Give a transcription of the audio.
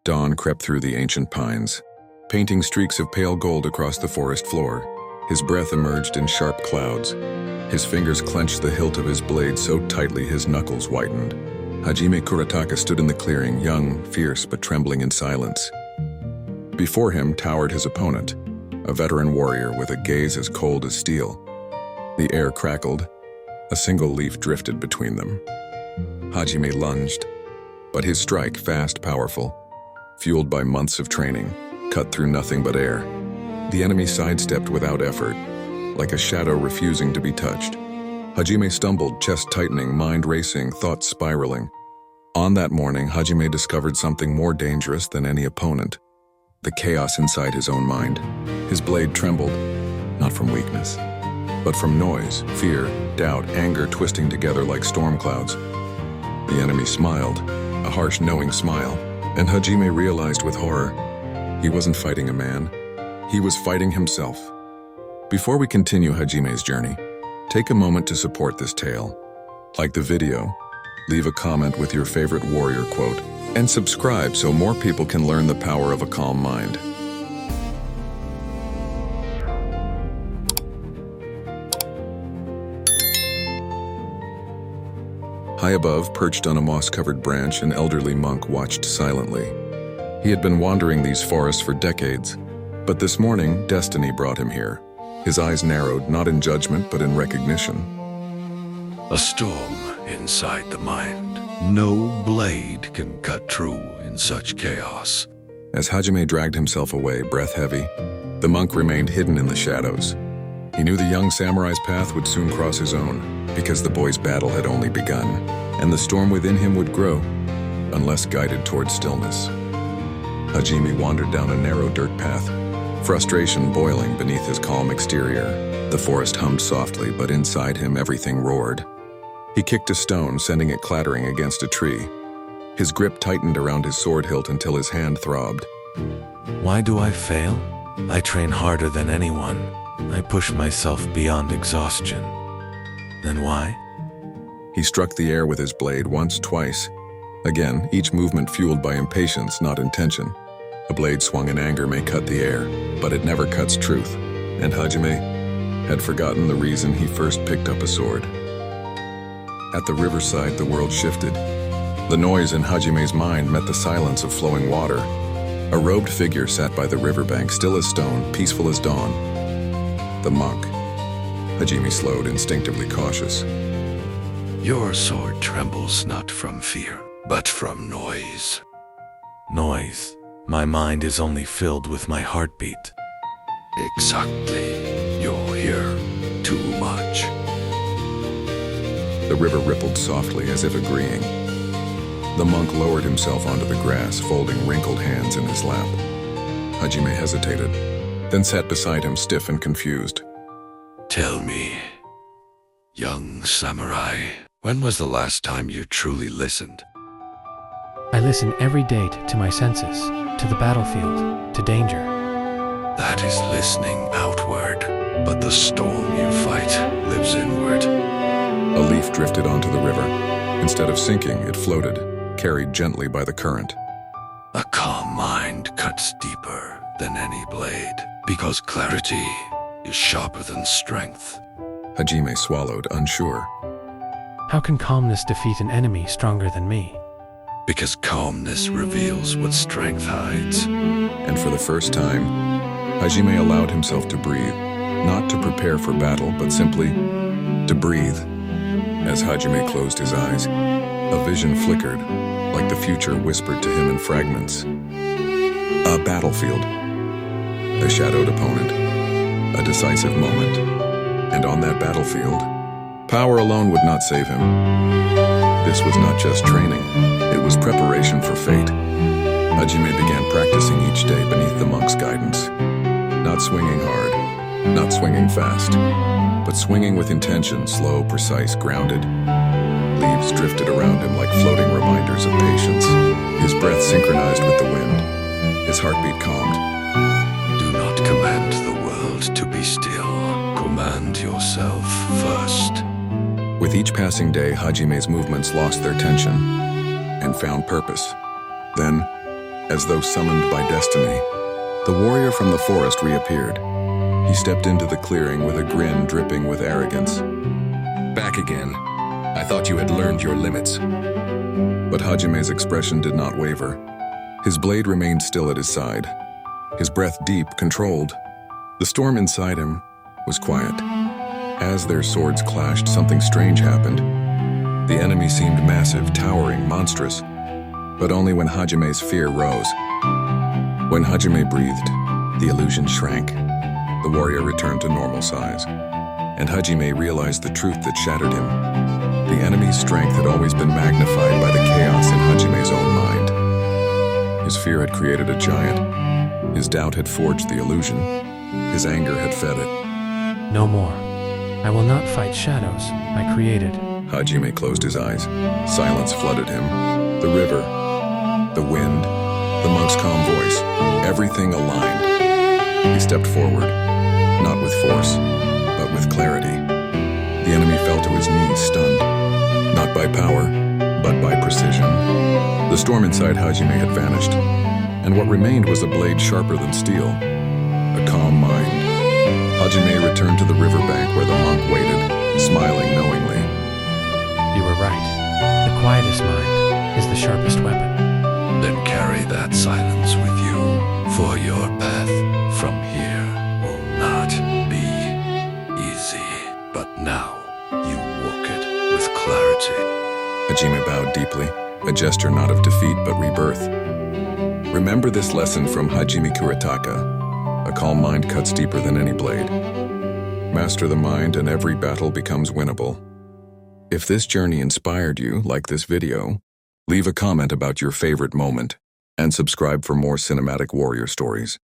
Dawn crept through the ancient pines, painting streaks of pale gold across the forest floor. His breath emerged in sharp clouds. His fingers clenched the hilt of his blade so tightly his knuckles whitened. Hajime Kurataka stood in the clearing, young, fierce, but trembling in silence. Before him towered his opponent, a veteran warrior with a gaze as cold as steel. The air crackled. A single leaf drifted between them. Hajime lunged, but his strike, fast, powerful, fueled by months of training, cut through nothing but air. The enemy sidestepped without effort, like a shadow refusing to be touched. Hajime stumbled, chest tightening, mind racing, thoughts spiraling. On that morning, Hajime discovered something more dangerous than any opponent: the chaos inside his own mind. His blade trembled, not from weakness, but from noise, fear, doubt, anger twisting together like storm clouds. The enemy smiled, a harsh, knowing smile, and Hajime realized with horror, he wasn't fighting a man, he was fighting himself. Before we continue Hajime's journey, take a moment to support this tale. Like the video, leave a comment with your favorite warrior quote, and subscribe so more people can learn the power of a calm mind. High above, perched on a moss-covered branch, an elderly monk watched silently. He had been wandering these forests for decades, but this morning, destiny brought him here. His eyes narrowed, not in judgment, but in recognition. A storm inside the mind. No blade can cut through in such chaos. As Hajime dragged himself away, breath heavy, the monk remained hidden in the shadows. He knew the young samurai's path would soon cross his own, because the boy's battle had only begun, and the storm within him would grow, unless guided toward stillness. Hajime wandered down a narrow dirt path, frustration boiling beneath his calm exterior. The forest hummed softly, but inside him everything roared. He kicked a stone, sending it clattering against a tree. His grip tightened around his sword hilt until his hand throbbed. Why do I fail? I train harder than anyone. I push myself beyond exhaustion. Then why? He struck the air with his blade once, twice. Again, each movement fueled by impatience, not intention. A blade swung in anger may cut the air, but it never cuts truth. And Hajime had forgotten the reason he first picked up a sword. At the riverside, the world shifted. The noise in Hajime's mind met the silence of flowing water. A robed figure sat by the riverbank, still as stone, peaceful as dawn. The monk. Hajime slowed, instinctively cautious. Your sword trembles not from fear, but from noise. Noise. My mind is only filled with my heartbeat. Exactly. You'll hear too much. The river rippled softly as if agreeing. The monk lowered himself onto the grass, folding wrinkled hands in his lap. Hajime hesitated, then sat beside him, stiff and confused. Tell me, young samurai, when was the last time you truly listened? I listen every day to my senses, to the battlefield, to danger. That is listening outward, but the storm you fight lives inward. A leaf drifted onto the river. Instead of sinking, it floated, carried gently by the current. A calm mind cuts deeper than any blade, because clarity is sharper than strength. Hajime swallowed, unsure. How can calmness defeat an enemy stronger than me? Because calmness reveals what strength hides. And for the first time, Hajime allowed himself to breathe, not to prepare for battle, but simply to breathe. As Hajime closed his eyes, a vision flickered, like the future whispered to him in fragments. A battlefield, a shadowed opponent, a decisive moment. And on that battlefield, power alone would not save him. This was not just training, it was preparation for fate. Hajime began practicing each day beneath the monk's guidance. Not swinging hard, not swinging fast, but swinging with intention, slow, precise, grounded. Leaves drifted around him like floating reminders of patience. His breath synchronized with the wind, his heartbeat calmed. Do not command the world to be still. Command yourself first. With each passing day, Hajime's movements lost their tension and found purpose. Then, as though summoned by destiny. The warrior from the forest reappeared. He stepped into the clearing with a grin dripping with arrogance. Back again. I thought you had learned your limits. But Hajime's expression did not waver. His blade remained still at his side, his breath deep, controlled. The storm inside him was quiet. As their swords clashed, something strange happened. The enemy seemed massive, towering, monstrous, but only when Hajime's fear rose. When Hajime breathed, the illusion shrank. The warrior returned to normal size, and Hajime realized the truth that shattered him. The enemy's strength had always been magnified by the chaos in Hajime's own mind. His fear had created a giant. His doubt had forged the illusion. His anger had fed it. No more. I will not fight shadows I created. Hajime closed his eyes. Silence flooded him. The river, the wind, the monk's calm voice, everything aligned. He stepped forward, not with force, but with clarity. The enemy fell to his knees, stunned, not by power, but by precision. The storm inside Hajime had vanished, and what remained was a blade sharper than steel, a calm mind. Hajime returned to the riverbank where the monk waited, smiling knowingly. You were right. The quietest mind is the sharpest weapon. Then carry that silence with you, for your path from here will not be easy. But now you walk it with clarity. Hajime bowed deeply, a gesture not of defeat but rebirth. Remember this lesson from Hajime Kurataka. A calm mind cuts deeper than any blade. Master the mind and every battle becomes winnable. If this journey inspired you, like this video, leave a comment about your favorite moment and subscribe for more cinematic warrior stories.